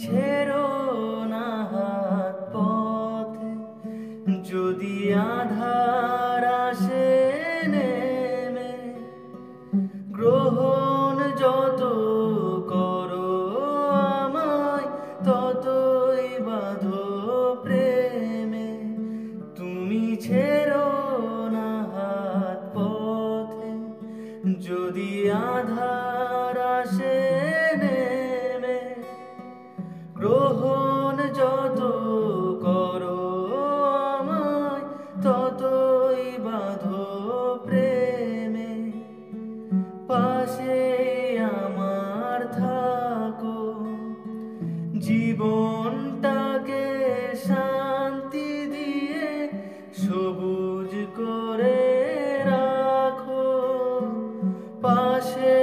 ছেড়ো না হাত পথে, যদি আধার আসে নেমে, গ্রহণ যত করো আমায়, ততই বাঁধো প্রেমে। তুমি ছেড়ো না হাত পথে, যদি আধার আসে নেমে, গ্রহণ যত করো আমায়, ততই বাঁধো প্রেমে। পাশে আমার থাকো, জীবনটাকে শান্তি দিয়ে সবুজ করে রাখো। পাশে